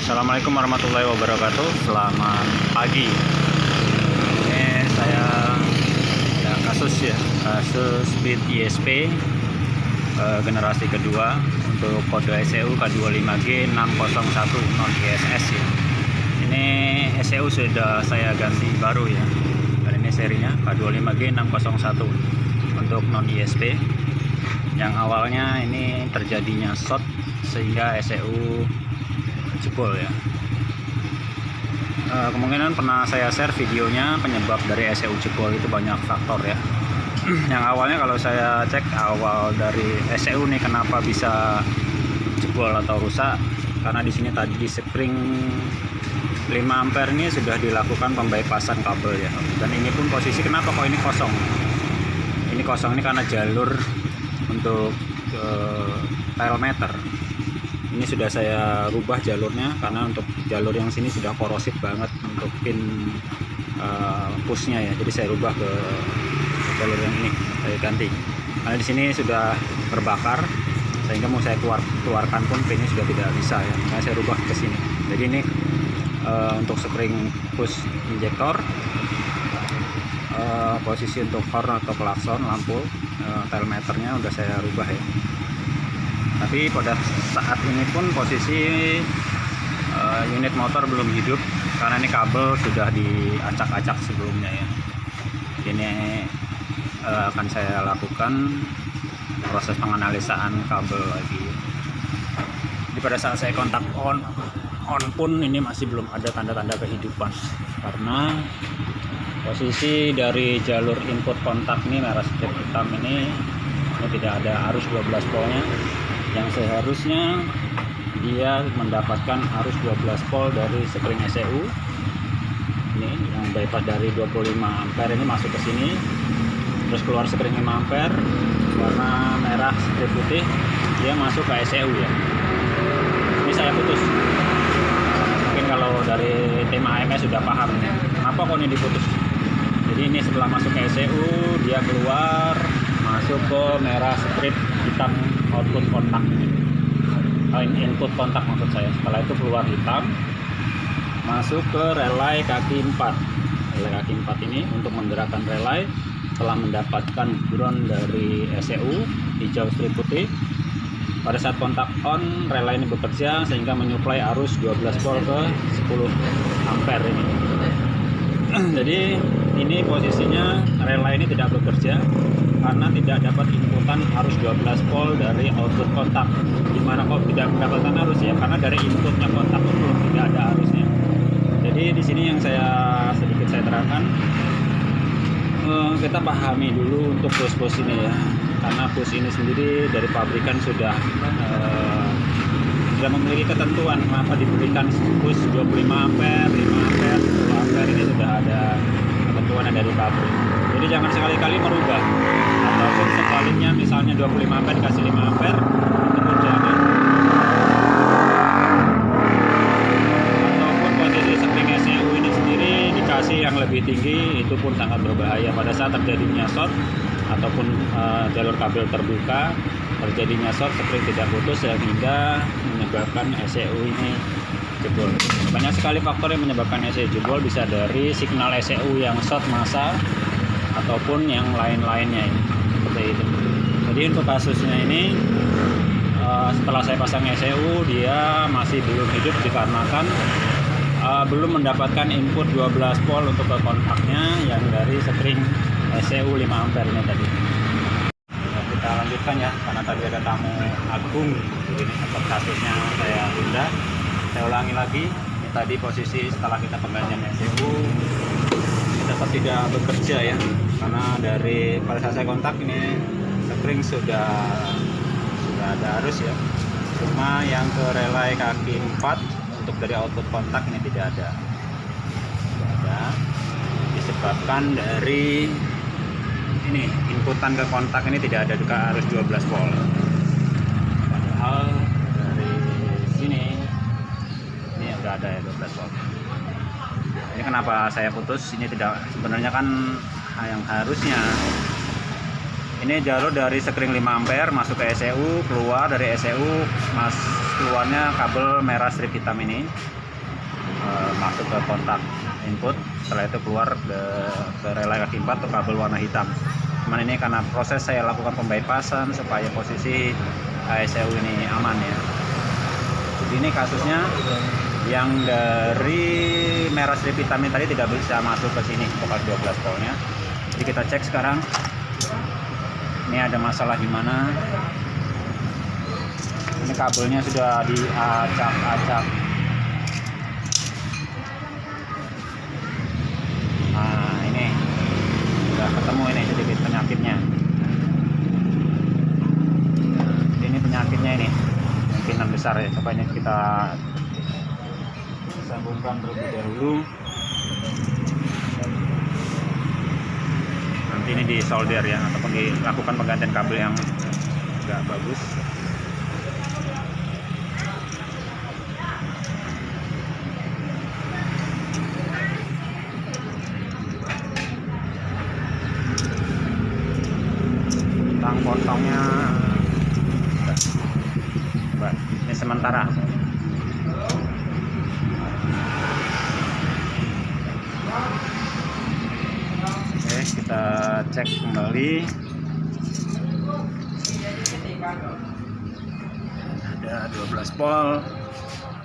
Assalamualaikum warahmatullahi wabarakatuh. Selamat pagi. Ini saya ada kasus Speed ISP generasi kedua untuk kode ECU K25G601 non ISS ya. Ini ECU sudah saya ganti baru ya. Dan ini serinya K25G601 untuk non ISP. Yang awalnya ini terjadinya short sehingga ECU jebol ya. Kemungkinan pernah saya share videonya penyebab dari ECU jebol itu banyak faktor ya. Yang awalnya kalau saya cek awal dari ECU nih kenapa bisa jebol atau rusak, karena di sini tadi di spring 5 ampere ini sudah dilakukan pembypassan kabel ya. Dan ini pun posisi kenapa kok ini kosong? Ini kosong ini karena jalur untuk tile meter. Ini sudah saya rubah jalurnya karena untuk jalur yang sini sudah korosif banget untuk pin pushnya ya. Jadi saya rubah ke jalur yang ini, saya ganti. Karena di sini sudah terbakar sehingga mau saya keluarkan pun pinnya sudah tidak bisa ya. Nah, saya rubah ke sini. Jadi ini untuk spring push injektor, posisi untuk horn atau klakson lampu tile meternya udah saya rubah ya. Tapi pada saat ini pun posisi unit motor belum hidup karena ini kabel sudah diacak-acak sebelumnya ya. Ini akan saya lakukan proses penganalisaan kabel lagi. Jadi pada saat saya kontak on pun ini masih belum ada tanda-tanda kehidupan karena posisi dari jalur input kontak ini merah strip hitam ini tidak ada arus 12 voltnya. Yang seharusnya dia mendapatkan arus 12 volt dari spring ECU ini yang bypass dari 25 ampere ini masuk ke sini, terus keluar spring 5 ampere warna merah strip putih, dia masuk ke ECU ya. Ini saya putus. Mungkin kalau dari tim AMS sudah paham kenapa kok ini diputus. Jadi ini setelah masuk ke ECU dia keluar masuk ke merah strip hitam output kontak, input kontak maksud saya. Setelah itu keluar hitam masuk ke relay kaki 4. Relay kaki 4 ini untuk menggerakkan relay telah mendapatkan ground dari ECU hijau strip putih. Pada saat kontak on, relay ini bekerja sehingga menyuplai arus 12 volt ke 10 ampere ini. Jadi ini posisinya relay ini tidak bekerja karena tidak dapat inputan arus 12 volt dari output kontak. Gimana kok tidak mendapatkan arus ya? Karena dari inputnya kontak itu belum tidak ada arusnya. Jadi di sini yang saya terangkan, kita pahami dulu untuk push ini ya. Karena push ini sendiri dari pabrikan sudah memiliki ketentuan kenapa diberikan push 25 ampere, 5 ampere, 10 ampere ini sudah ada ketentuan dari pabrik. Jadi jangan sekali-kali merubah. Ataupun sebaliknya misalnya 25 ampere dikasih 5 ampere, itu pun jangan. Ataupun posisi spring ECU ini sendiri dikasih yang lebih tinggi, itu pun sangat berbahaya pada saat terjadinya short ataupun jalur kabel terbuka, terjadinya short spring tidak putus sehingga menyebabkan ECU ini jebol. Banyak sekali faktor yang menyebabkan ECU jebol, bisa dari signal ECU yang short massa ataupun yang lain-lainnya ini seperti itu. Jadi untuk kasusnya ini setelah saya pasang ECU dia masih belum hidup dikarenakan belum mendapatkan input 12 volt untuk ke kontaknya yang dari spring ECU 5 ampere ini tadi. Kita lanjutkan ya karena tadi ada tamu agung, jadi ini tempat kasusnya saya tunda. Saya ulangi lagi, ini tadi posisi setelah kita penggantian ECU ini tetap tidak bekerja ya, karena dari pada saat saya kontak ini spring sudah ada arus ya, cuma yang ke relay kaki 4 untuk dari output kontak ini tidak ada, disebabkan dari ini inputan ke kontak ini tidak ada juga arus 12 volt. Padahal dari sini ini udah ada ya 12 volt. Ini kenapa saya putus? Ini tidak, sebenarnya kan yang harusnya ini jalur dari sekring 5 ampere masuk ke ECU, keluar dari ECU keluarnya kabel merah strip hitam ini masuk ke kontak input. Setelah itu keluar ke relay kaki 4 ke kabel warna hitam. Cuman ini karena proses saya lakukan pembypassan supaya posisi ECU ini aman ya. Jadi ini kasusnya yang dari merah strip hitam ini tadi tidak bisa masuk ke sini ke 12 voltnya. Jadi kita cek sekarang ini ada masalah di mana. Ini kabelnya sudah diacak-acak. Nah ini sudah ketemu ini sedikit penyakitnya. Ini penyakitnya ini kemungkinan besar ya. Coba ini kita sambungkan terlebih dahulu. Nanti ini disolder ya, ataupun dilakukan penggantian kabel yang nggak bagus. Tang potongnya ini sementara. Oke, kita cek kembali. Ada 12 volt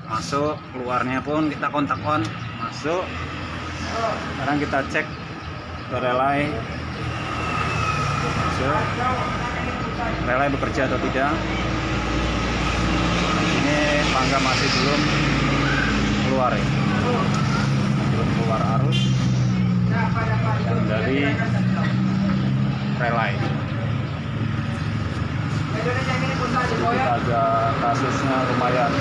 masuk, keluarnya pun kita kontak on, masuk. Sekarang kita cek ke relay, masuk. Relay bekerja atau tidak. Ini pangga masih belum keluar ya, belum keluar arus yang dari relay. Jadi agak kasusnya lumayan.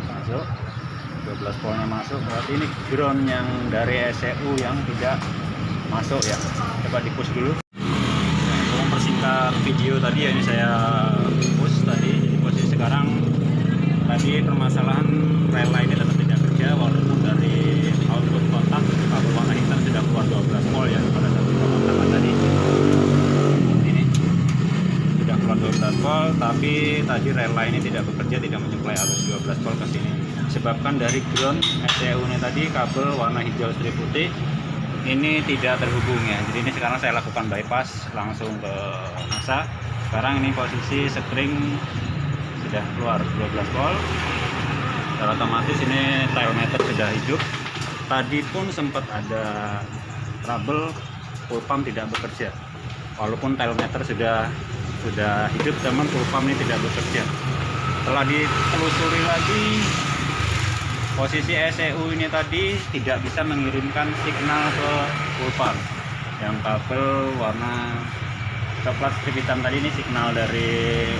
Masuk 12 voltnya masuk, berarti ini ground yang dari ECU yang tidak masuk ya. Coba di push dulu. Untuk mempersingkat video tadi ya, ini saya push tadi. Jadi posisi sekarang tadi permasalahan relay ini tetap tidak kerja, walaupun dari output kontak kabel warna hitam sudah keluar 12 volt ya pada saat kontakan tadi. Ini sudah keluar 12 volt, tapi tadi relay ini tidak bekerja, tidak menyuplai arus 12 volt ke sini. Disebabkan dari ground ECU ini tadi kabel warna hijau strip putih ini tidak terhubung ya. Jadi ini sekarang saya lakukan bypass langsung ke masa. Sekarang ini posisi string sudah keluar 12 volt. Secara otomatis ini tailmeter sudah hidup. Tadi pun sempat ada trouble full pump tidak bekerja. Walaupun tailmeter sudah hidup, teman full pump ini tidak bekerja. Setelah ditelusuri lagi, posisi ECU ini tadi tidak bisa mengirimkan signal ke full pump. Yang kabel warna coklat strip hitam tadi ini signal dari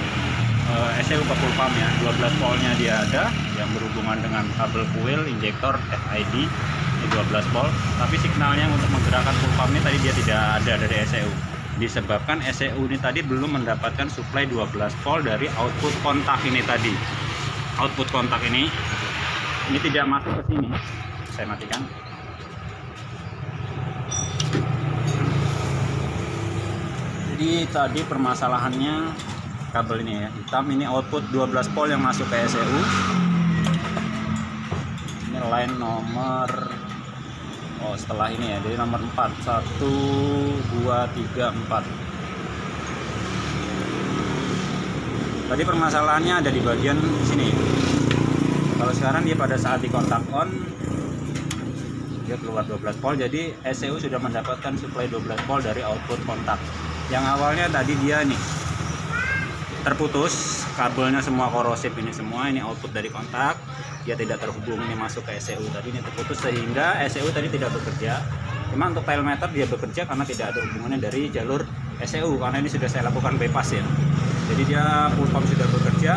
ECU ke full pump ya. 12 voltnya dia ada yang berhubungan dengan kabel fuel injektor FID ini 12 volt, tapi signalnya untuk menggerakkan full pump ini tadi dia tidak ada dari ECU. Disebabkan ECU ini tadi belum mendapatkan supply 12 volt dari output kontak ini tadi. Output kontak ini tidak masuk ke sini. Saya matikan. Jadi tadi permasalahannya kabel ini ya, hitam ini output 12 volt yang masuk ke ECU. Ini line nomor setelah ini ya, jadi nomor 4 1 2 3 4. Tadi permasalahannya ada di bagian sini. Kalau sekarang dia pada saat di kontak on dia keluar 12 volt, jadi ECU sudah mendapatkan supply 12 volt dari output kontak. Yang awalnya tadi dia nih terputus, kabelnya semua korosif ini semua, ini output dari kontak, dia tidak terhubung, ini masuk ke ECU tadi ini terputus sehingga ECU tadi tidak bekerja. Cuma untuk tailmeter dia bekerja karena tidak ada hubungannya dari jalur ECU, karena ini sudah saya lakukan bypass ya. Jadi dia full pump sudah bekerja,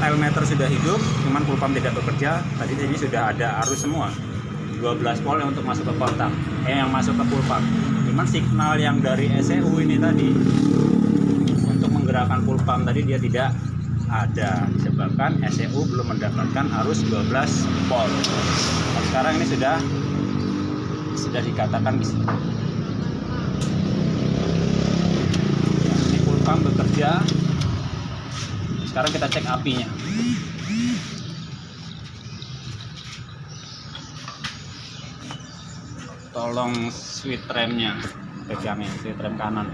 tailmeter sudah hidup, cuman full pump tidak bekerja. Tadi ini sudah ada arus semua 12 volt yang untuk masuk ke kontak, yang masuk ke full pump. Cuman signal yang dari ECU ini tadi untuk menggerakkan full pump tadi dia tidak ada, disebabkan ECU belum mendapatkan arus 12 volt. Nah, sekarang ini sudah dikatakan bisa. Ini full pump bekerja. Sekarang kita cek apinya. Tolong switch remnya, pegangnya, switch rem kanan.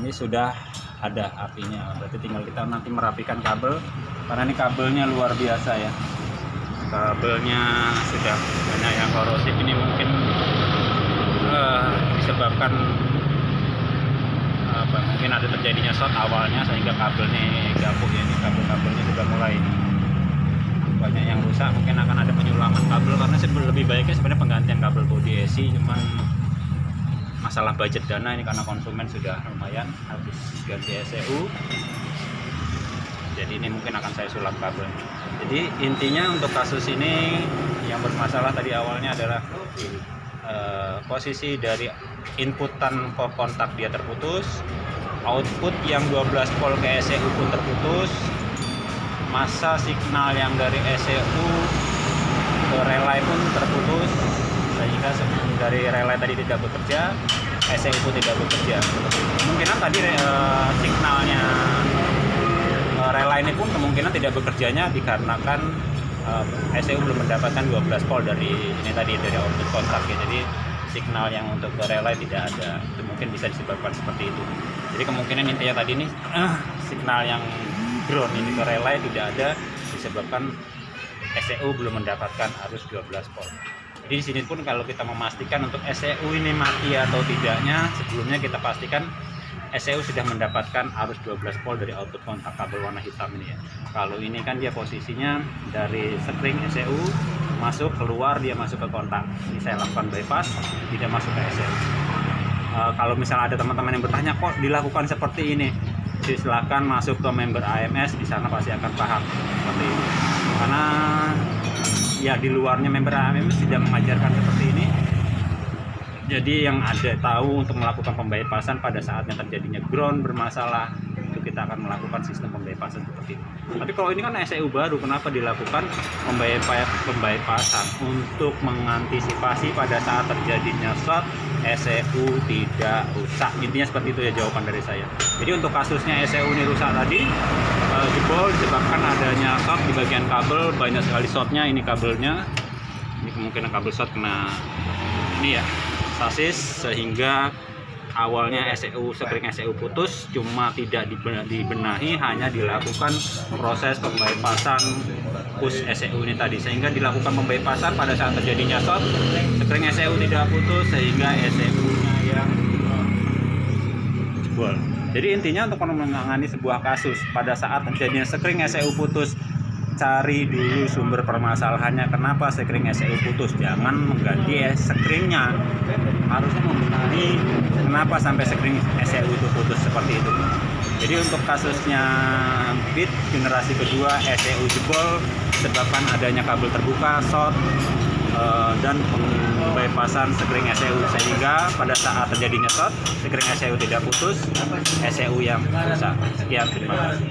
Ini sudah ada apinya, berarti tinggal kita nanti merapikan kabel, karena ini kabelnya luar biasa ya, kabelnya sudah banyak yang korosif. Ini mungkin disebabkan mungkin ada terjadinya short awalnya sehingga kabelnya gabung ya. Ini kabelnya sudah mulai banyak yang rusak, mungkin akan ada penyulaman kabel, karena lebih baiknya sebenarnya penggantian kabel bodi AC, cuman masalah budget dana ini karena konsumen sudah lumayan habis ganti ECU, jadi ini mungkin akan saya sulap kabel. Jadi intinya untuk kasus ini yang bermasalah tadi awalnya adalah posisi dari inputan ke kontak dia terputus, output yang 12 volt ke ECU pun terputus, masa signal yang dari ECU ke relay pun terputus, sehingga dari relay tadi tidak bekerja, ECU pun tidak bekerja. Kemungkinan tadi signalnya relay ini pun kemungkinan tidak bekerjanya dikarenakan ECU belum mendapatkan 12 volt dari ini tadi, dari output kontak ya. Jadi signal yang untuk ke relay tidak ada, itu mungkin bisa disebabkan seperti itu. Jadi kemungkinan intinya tadi nih signal yang ground ini ke relay tidak ada, disebabkan ECU belum mendapatkan arus 12 volt. Jadi di sini pun kalau kita memastikan untuk ECU ini mati atau tidaknya, sebelumnya kita pastikan ECU sudah mendapatkan arus 12 volt dari output kontak kabel warna hitam ini ya. Kalau ini kan dia posisinya dari spring ECU masuk keluar, dia masuk ke kontak. Ini saya lakukan bypass, tidak masuk ke ECU. Kalau misalnya ada teman-teman yang bertanya kok dilakukan seperti ini, silakan masuk ke member AMS, di sana pasti akan paham seperti ini. Karena ya di luarnya member AMS tidak mengajarkan seperti ini. Jadi yang ada tahu untuk melakukan pembypassan pada saatnya terjadinya ground bermasalah, itu kita akan melakukan sistem pembypassan seperti itu. Tapi kalau ini kan ECU baru, kenapa dilakukan pembypassan? Untuk mengantisipasi pada saat terjadinya short, ECU tidak rusak. Intinya seperti itu ya jawaban dari saya. Jadi untuk kasusnya ECU ini rusak tadi, jebol disebabkan adanya short di bagian kabel, banyak sekali shortnya. Ini kabelnya, ini kemungkinan kabel short kena ini ya, sasis, sehingga awalnya spring ECU putus, cuma tidak dibenahi, hanya dilakukan proses pembypassan push ECU ini tadi, sehingga dilakukan pembypassan pada saat terjadinya short, spring ECU tidak putus, sehingga ECU-nya yang jebol. Jadi intinya untuk menangani sebuah kasus pada saat terjadinya spring ECU putus, cari dulu sumber permasalahannya, kenapa sekring ECU putus. Jangan mengganti sekringnya, harusnya membenahi kenapa sampai sekring ECU itu putus seperti itu. Jadi untuk kasusnya Beat generasi kedua ECU jebol disebabkan adanya kabel terbuka, short, dan pembypassan sekring ECU, sehingga pada saat terjadinya short, sekring ECU tidak putus, ECU yang rusak. Sekian, terima kasih.